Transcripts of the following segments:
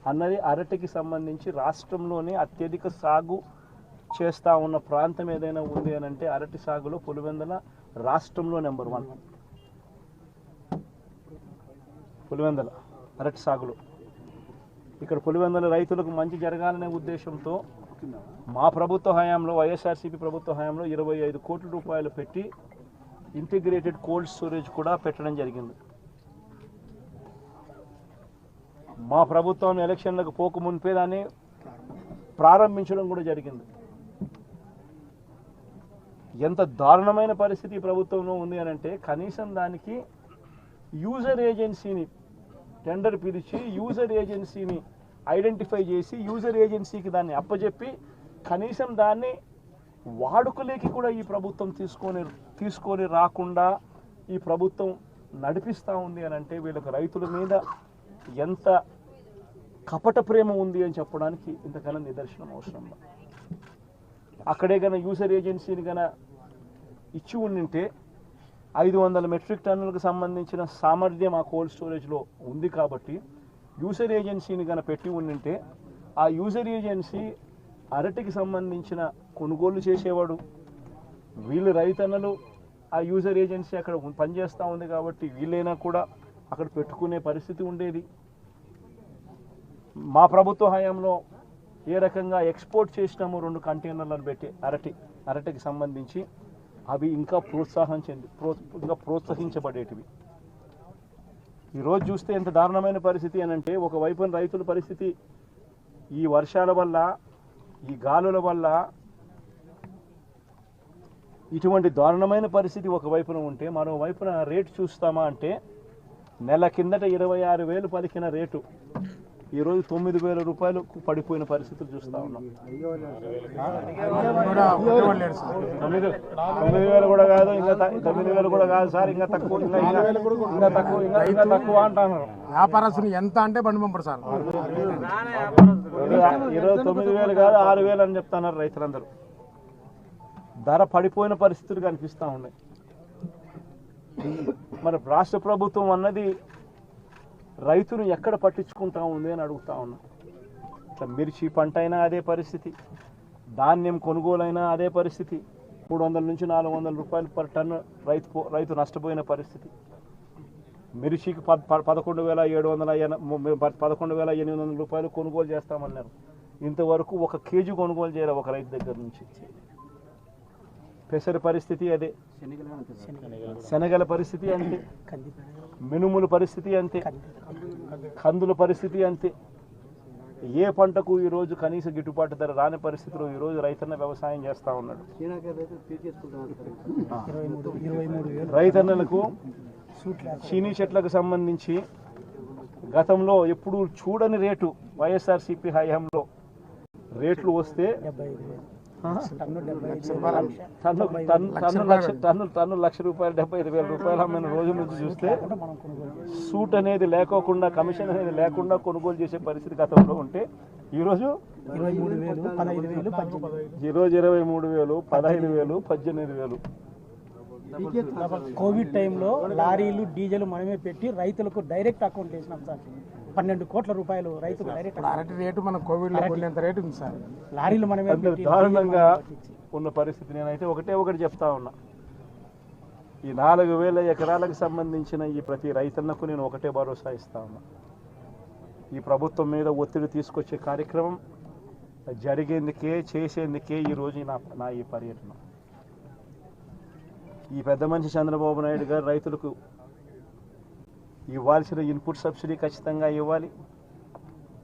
అన్నది అరటికి సంబంధించి రాష్ట్రంలోనే అత్యధిక సాగు చేస్తూ ఉన్న ప్రాంతం ఏదైనా ఉంది అని అంటే అరటి సాగులో పులివెందుల రాష్ట్రంలో నెంబర్ 1. పులివెందుల అరటి సాగులో ఇక్కడ పులివెందుల రైతులకు మంచి జరగాలనే ఉద్దేశంతో మా ప్రభుత్వ హయాంలో వైఎస్ఆర్సీపీ ప్రభుత్వ హయాంలో 25 కోట్ల రూపాయలు పెట్టి ఇంటిగ్రేటెడ్ కోల్డ్ స్టోరేజ్ కూడా పెట్టడం జరిగింది. మా ప్రభుత్వం ఎలక్షన్లకు పోక మునిపే దాన్ని ప్రారంభించడం కూడా జరిగింది. ఎంత దారుణమైన పరిస్థితి ప్రభుత్వంలో ఉంది అని అంటే కనీసం దానికి యూజర్ ఏజెన్సీని టెండర్ పిలిచి యూజర్ ఏజెన్సీని ఐడెంటిఫై చేసి యూజర్ ఏజెన్సీకి దాన్ని అప్పచెప్పి కనీసం దాన్ని వాడుకలేకి కూడా ఈ ప్రభుత్వం తీసుకొని రాకుండా ఈ ప్రభుత్వం నడిపిస్తూ ఉంది అని అంటే వీళ్ళకి రైతుల మీద ఎంత కపట ప్రేమ ఉంది అని చెప్పడానికి ఇంతకన్నా నిదర్శనం అవసరం. అక్కడే కన్నా యూజర్ ఏజెన్సీని కన్నా ఇచ్చి ఉండింటే 500 మెట్రిక్ టన్నులకు సంబంధించిన సామర్థ్యం ఆ కోల్డ్ స్టోరేజ్లో ఉంది కాబట్టి యూజర్ ఏజెన్సీని కన్నా పెట్టి ఉండింటే ఆ యూజర్ ఏజెన్సీ అరటికి సంబంధించిన కొనుగోలు చేసేవాడు. వీళ్ళు రైతన్నలు ఆ యూజర్ ఏజెన్సీ అక్కడ పనిచేస్తూ ఉంది కాబట్టి వీళ్ళైనా కూడా అక్కడ పెట్టుకునే పరిస్థితి ఉండేది. మా ప్రభుత్వ హయాంలో ఏ రకంగా ఎక్స్పోర్ట్ చేసినాము 2 కంటైనర్లను పెట్టి అరటికి సంబంధించి అవి ఇంకా ప్రోత్సహించబడేటివి. ఈరోజు చూస్తే ఎంత దారుణమైన పరిస్థితి అని అంటే ఒకవైపున రైతుల పరిస్థితి ఈ వర్షాల వల్ల ఈ గాలుల వల్ల ఇటువంటి దారుణమైన పరిస్థితి ఒకవైపున ఉంటే మరోవైపున రేటు చూస్తామా అంటే నెల కిందట 26,000 పలికిన రేటు ఈరోజు 9,000 రూపాయలకు పడిపోయిన పరిస్థితులు చూస్తూ ఉన్నాం. 9,000 కూడా కాదు, ఇంకా 9,000 కూడా కాదు సార్, ఇంకా తక్కువ అంటున్నారు. వ్యాపారస్తులు ఎంత అంటే బండి పంపడు సార్. ఈరోజు 9,000 కాదు 6,000 అని చెప్తున్నారు రైతులందరూ. ధర పడిపోయిన పరిస్థితులు కనిపిస్తూ ఉన్నాయి. మరి రాష్ట్ర ప్రభుత్వం అన్నది రైతును ఎక్కడ పట్టించుకుంటా ఉంది అని అడుగుతా ఉన్నా. ఇట్లా మిర్చి పంట అయినా అదే పరిస్థితి, ధాన్యం కొనుగోలైనా అదే పరిస్థితి. 300 నుంచి 400 రూపాయలు పర్ టన్ను రైతు నష్టపోయిన పరిస్థితి. మిర్చికి 11,800 రూపాయలు కొనుగోలు చేస్తామన్నారు. ఇంతవరకు 1 కేజీ కొనుగోలు చేయాలి ఒక రైతు దగ్గర నుంచి. పెసర పరిస్థితి అదే, శనగల పరిస్థితి అంతే, మినుముల పరిస్థితి అంతే, కందుల పరిస్థితి అంతే. ఏ పంటకు ఈరోజు కనీస గిట్టుబాటు ధర రాని పరిస్థితిలో ఈరోజు రైతన్న వ్యవసాయం చేస్తూ ఉన్నాడు. రైతన్నలకు చీనీ చెట్లకు సంబంధించి గతంలో ఎప్పుడూ చూడని రేటు వైఎస్ఆర్సీపీ హయాంలో రేట్లు వస్తే టన్ను ₹1,00,000 75,000 రూపాయలు అమ్మిన రోజు నుంచి చూస్తే సూట్ అనేది లేకోకుండా, కమిషన్ అనేది లేకుండా కొనుగోలు చేసే పరిస్థితి గతంలో ఉంటే ఈరోజు 23,000, 15,000, 18,000. కోవిడ్ టైంలో లారీలు డీజిల్ మనమే పెట్టి రైతులకు డైరెక్ట్ అకౌంట్ వేసినాం సార్. 12 కోట్ల రూపాయలు రైతులు డైరెక్ట్. అరటి రేటు మన కోవిడ్ రేటు ఉంది సార్. లారీలు మనమే దారుణంగా ఉన్న పరిస్థితి. నేనైతే ఒకటి చెప్తా ఉన్నా. ఈ 4,000 ఎకరాలకు సంబంధించిన ఈ ప్రతి రైతన్నకు నేను ఒకటే భరోసా ఇస్తా ఉన్నా. ఈ ప్రభుత్వం మీద ఒత్తిడి తీసుకొచ్చే కార్యక్రమం జరిగేందుకే, చేసేందుకే ఈరోజు నా ఈ పర్యటన. ఈ పెద్ద మనిషి చంద్రబాబు నాయుడు గారు రైతులకు ఇవ్వాల్సిన ఇన్పుట్ సబ్సిడీ ఖచ్చితంగా ఇవ్వాలి,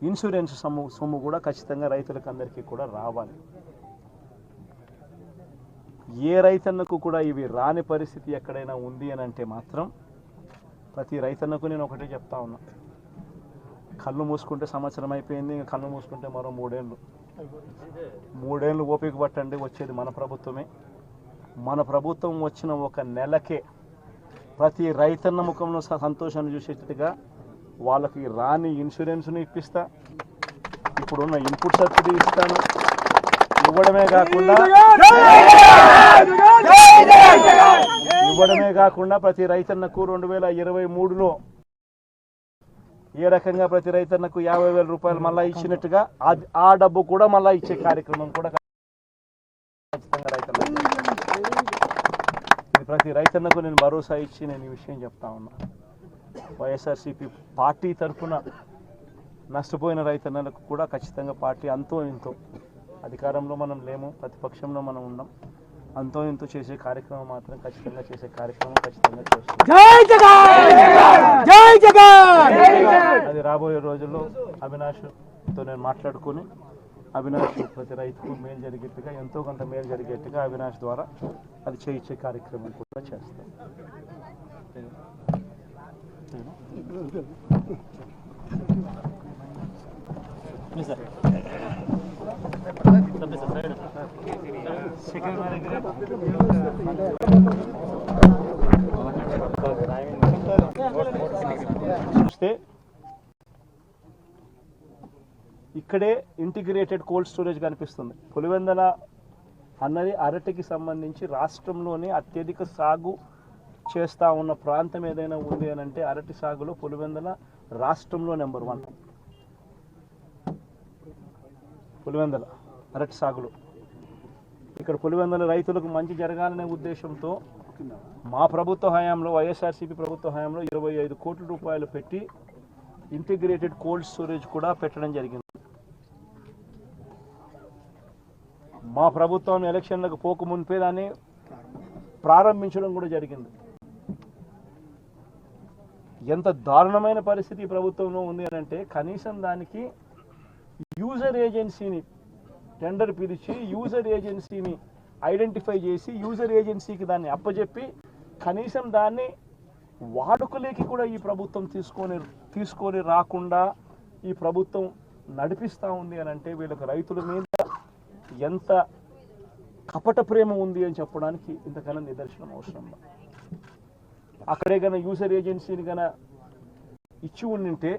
ఇన్సూరెన్స్ సొమ్ము కూడా ఖచ్చితంగా రైతులకు అందరికీ కూడా రావాలి. ఏ రైతన్నకు కూడా ఇవి రాని పరిస్థితి ఎక్కడైనా ఉంది అని అంటే మాత్రం ప్రతి రైతన్నకు నేను ఒకటే చెప్తా ఉన్నా. కళ్ళు మూసుకుంటే సంవత్సరం అయిపోయింది, ఇంకా కళ్ళు మూసుకుంటే మరో 3 ఏళ్ళు ఓపిక పట్టండి. వచ్చేది మన ప్రభుత్వమే. మన ప్రభుత్వం వచ్చిన 1 నెలకే ప్రతి రైతన్న ముఖంలో సంతోషాన్ని చూసేట్టుగా వాళ్ళకి రాని ఇన్సూరెన్స్ను ఇప్పిస్తా, ఇప్పుడున్న ఇన్పుట్ సబ్సిడీ ఇస్తాను. ఇవ్వడమే కాకుండా ప్రతి రైతన్నకు 2023లో ఏ రకంగా ప్రతి రైతన్నకు 50,000 రూపాయలు మళ్ళీ ఇచ్చినట్టుగా ఆ డబ్బు కూడా మళ్ళీ ఇచ్చే కార్యక్రమం కూడా ఖచ్చితంగా రైతన్నకు. ఇది ప్రతి రైతన్నకు నేను భరోసా ఇచ్చి నేను ఈ విషయం చెప్తా ఉన్నా. వైఎస్ఆర్సీపీ పార్టీ తరఫున నష్టపోయిన రైతన్నలకు కూడా ఖచ్చితంగా పార్టీ అంతో ఇంతో, అధికారంలో మనం లేము, ప్రతిపక్షంలో మనం ఉన్నాం, అంతో ఇంతో చేసే కార్యక్రమం మాత్రం ఖచ్చితంగా చేసే కార్యక్రమం ఖచ్చితంగా చేస్తాం. అది రాబోయే రోజుల్లో అవినాష్తో నేను మాట్లాడుకుని అవినాష్ ప్రతి రైతుకు మేలు జరిగేట్టుగా, ఎంతో కొంత మేలు జరిగేట్టుగా అవినాష్ ద్వారా అది చేయించే కార్యక్రమం కూడా చేస్తాం. చూస్తే ఇక్కడే ఇంటిగ్రేటెడ్ కోల్డ్ స్టోరేజ్ కనిపిస్తుంది. పులివెందల అన్నది అరటికి సంబంధించి రాష్ట్రంలోనే అత్యధిక సాగు చేస్తూ ఉన్న ప్రాంతం ఏదైనా ఉంది అని అంటే అరటి సాగులో పులివెందల రాష్ట్రంలో నెంబర్ 1. పులివెందల అరటి సాగులో ఇక్కడ పులివెందల రైతులకు మంచి జరగాలనే ఉద్దేశంతో మా ప్రభుత్వ హయాంలో, వైఎస్ఆర్సీపీ ప్రభుత్వ హయాంలో 25 కోట్ల రూపాయలు పెట్టి ఇంటిగ్రేటెడ్ కోల్డ్ స్టోరేజ్ కూడా పెట్టడం జరిగింది. మా ప్రభుత్వం ఎలక్షన్లకు పోక మునిపే దాన్ని ప్రారంభించడం కూడా జరిగింది. ఎంత దారుణమైన పరిస్థితి ఈ ప్రభుత్వంలో ఉంది అని అంటే కనీసం దానికి యూజర్ ఏజెన్సీని టెండర్ పిలిచి యూజర్ ఏజెన్సీని ఐడెంటిఫై చేసి యూజర్ ఏజెన్సీకి దాన్ని అప్పచెప్పి కనీసం దాన్ని వాడుకలేకి కూడా ఈ ప్రభుత్వం తీసుకొని రాకుండా ఈ ప్రభుత్వం నడిపిస్తూ ఉంది అని అంటే వీళ్ళకి రైతుల మీద ఎంత కపట ప్రేమ ఉంది అని చెప్పడానికి ఇంతకన్నా నిదర్శనం అవసరం. అక్కడే గన యూజర్ ఏజెన్సీని గన ఇచ్చి ఉండింటే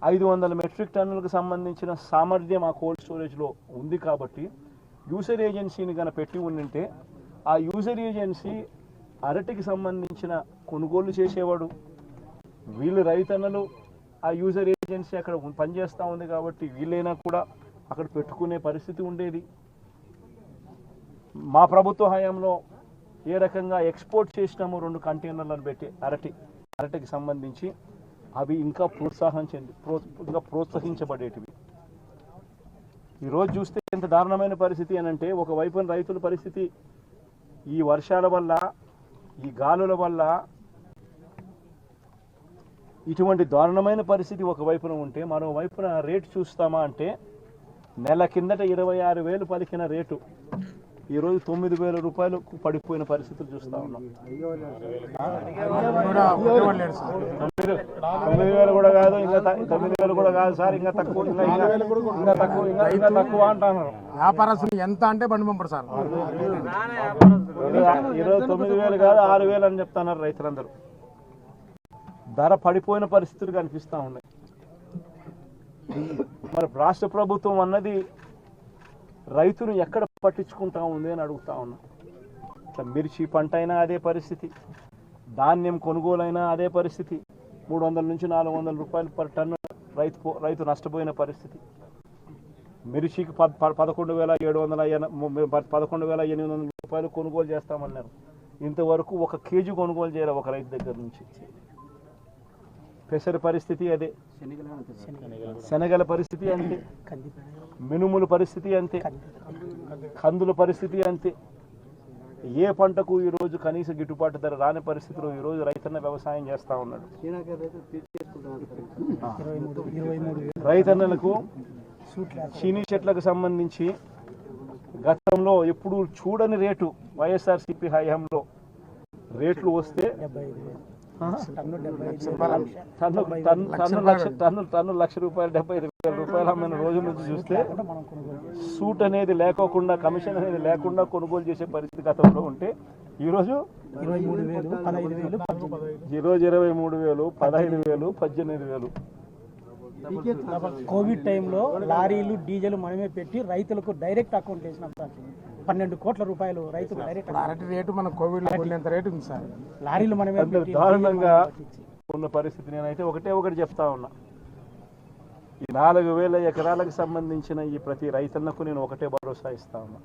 500 మెట్రిక్ టన్నులకు సంబంధించిన సామర్థ్యం ఆ కోల్డ్ స్టోరేజ్లో ఉంది కాబట్టి యూజర్ ఏజెన్సీని గన పెట్టి ఉండింటే ఆ యూజర్ ఏజెన్సీ అరటికి సంబంధించిన కొనుగోలు చేసేవాడు, వీళ్ళు రైతన్నలు ఆ యూజర్ ఏజెన్సీ అక్కడ పనిచేస్తూ ఉంది కాబట్టి వీళ్ళైనా కూడా అక్కడ పెట్టుకునే పరిస్థితి ఉండేది. మా ప్రభుత్వ హయాంలో ఏ రకంగా ఎక్స్పోర్ట్ చేసినామో 2 కంటైనర్లను పెట్టి అరటికి సంబంధించి అవి ఇంకా ఇంకా ప్రోత్సహించబడేటివి. ఈరోజు చూస్తే ఎంత దారుణమైన పరిస్థితి అని అంటే ఒకవైపున రైతుల పరిస్థితి ఈ వర్షాల వల్ల, ఈ గాలుల వల్ల ఇటువంటి దారుణమైన పరిస్థితి ఒకవైపున ఉంటే మరోవైపున రేటు చూస్తామా అంటే నెల కిందట 26,000 పలికిన రేటు ఈరోజు 9,000 రూపాయలకు పడిపోయిన పరిస్థితులు చూస్తూ ఉన్నాం. 9,000 కూడా కాదు, ఇంకా 9,000 కూడా కాదు సార్, ఇంకా తక్కువ అంటున్నారు. వ్యాపారస్తులు ఎంత అంటే బండి పంపరు సార్. ఈరోజు 9,000 కాదు 6,000 అని చెప్తున్నారు రైతులందరూ. ధర పడిపోయిన పరిస్థితులు కనిపిస్తూ ఉన్నాయి. మరి రాష్ట్ర ప్రభుత్వం అన్నది రైతును ఎక్కడ పట్టించుకుంటా ఉంది అని అడుగుతా ఉన్నా. మిర్చి పంట అయినా అదే పరిస్థితి, ధాన్యం కొనుగోలైనా అదే పరిస్థితి. 300 నుంచి 400 రూపాయలు పర్ టన్ను రైతు నష్టపోయిన పరిస్థితి. మిర్చికి 11,800 రూపాయలు కొనుగోలు చేస్తామన్నారు. ఇంతవరకు 1 కేజీ కొనుగోలు చేయాలి ఒక రైతు దగ్గర నుంచి. పెసర పరిస్థితి అదే, శనగల పరిస్థితి అంతే, మినుముల పరిస్థితి అంతే, కందుల పరిస్థితి అంతే. ఏ పంటకు ఈరోజు కనీస గిట్టుబాటు ధర రాని పరిస్థితిలో ఈరోజు రైతన్న వ్యవసాయం చేస్తూ ఉన్నాడు. రైతన్నలకు చీనీ చెట్లకు సంబంధించి గతంలో ఎప్పుడు చూడని రేటు వైఎస్ఆర్సీపీ హయాంలో రేట్లు వస్తే టన్ను ₹1,00,000 ₹75,000 అమ్మిన రోజు నుంచి చూస్తే సూట్ అనేది లేకోకుండా, కమిషన్ అనేది లేకుండా కొనుగోలు చేసే పరిస్థితి గతంలో ఉంటే ఈరోజు 23,000, 15,000, 18,000. కోవిడ్ టైంలో లారీలు డీజిల్ మనమే పెట్టి రైతులకు డైరెక్ట్ అకౌంట్ వేసినాం సార్. 12 కోట్ల రూపాయలు రైతులు డైరెక్ట్. అరటి రేటు మన కోవిడ్ లో కొనేంత రేటు ఉంది సార్. లారీలు మనమే దారుణంగా ఉన్న పరిస్థితి. నేనైతే ఒకటి చెప్తా ఉన్నా, ఈ 4,000 ఎకరాలకు సంబంధించిన ఈ ప్రతి రైతన్నకు నేను ఒకటే భరోసా ఇస్తా ఉన్నా.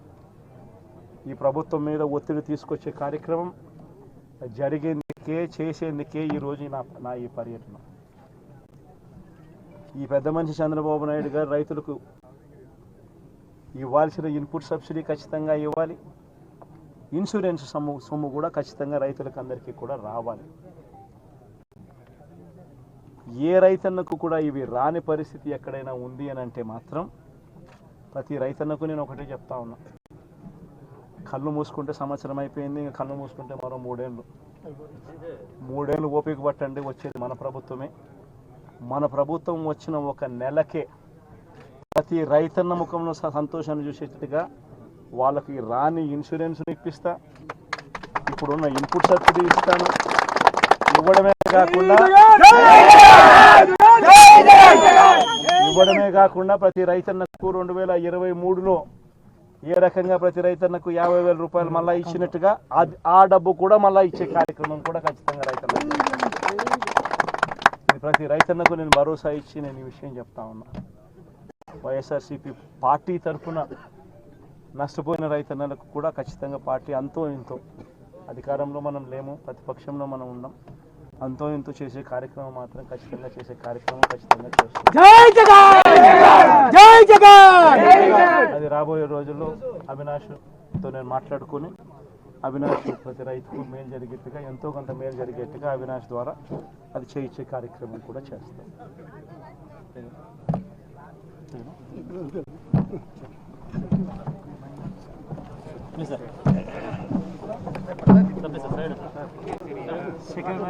ఈ ప్రభుత్వం మీద ఒత్తిడి తీసుకొచ్చే కార్యక్రమం జరిగేందుకే చేసేందుకే ఈరోజు నా ఈ పర్యటన. ఈ పెద్ద మనిషి చంద్రబాబు నాయుడు గారు రైతులకు ఇవ్వాల్సిన ఇన్పుట్ సబ్సిడీ ఖచ్చితంగా ఇవ్వాలి, ఇన్సూరెన్స్ సొమ్ము కూడా ఖచ్చితంగా రైతులకు అందరికీ కూడా రావాలి. ఏ రైతన్నకు కూడా ఇవి రాని పరిస్థితి ఎక్కడైనా ఉంది అని అంటే మాత్రం ప్రతి రైతన్నకు నేను ఒకటే చెప్తా ఉన్నా, కళ్ళు మూసుకుంటే సంవత్సరం అయిపోయింది, ఇంకా కళ్ళు మూసుకుంటే మరో 3 ఏళ్ళు ఓపిక పట్టండి. వచ్చేది మన ప్రభుత్వమే. మన ప్రభుత్వం వచ్చిన 1 నెలకే ప్రతి రైతన్న ముఖంలో సంతోషాన్ని చూసేటట్టుగా వాళ్ళకి రాని ఇన్సూరెన్స్ ఇప్పిస్తా, ఇప్పుడున్న ఇన్పుట్ సబ్సిడీ ఇస్తాను. ఇవ్వడమే కాకుండా ప్రతి రైతన్నకు 2023లో ఏ రకంగా ప్రతి రైతన్నకు 50,000 రూపాయలు మళ్ళీ ఇచ్చినట్టుగా ఆ డబ్బు కూడా మళ్ళీ ఇచ్చే కార్యక్రమం కూడా ఖచ్చితంగా రైతన్నకు. ప్రతి రైతన్నకు నేను భరోసా ఇచ్చి నేను ఈ విషయం చెప్తా ఉన్నా. వైఎస్ఆర్సీపీ పార్టీ తరఫున నష్టపోయిన రైతన్నలకు కూడా ఖచ్చితంగా పార్టీ అంతో ఇంతో, అధికారంలో మనం లేము, ప్రతిపక్షంలో మనం ఉన్నాం, అంతో ఇంతో చేసే కార్యక్రమం మాత్రం ఖచ్చితంగా చేసే కార్యక్రమం ఖచ్చితంగా చేస్తాం. అది రాబోయే రోజుల్లో అవినాష్తో నేను మాట్లాడుకుని అవినాష్ ప్రతి రైతుకు మేలు జరిగేట్టుగా, ఎంతో కొంత మేలు జరిగేట్టుగా అవినాష్ ద్వారా అది చేయించే కార్యక్రమం కూడా చేస్తాం. సెకండ్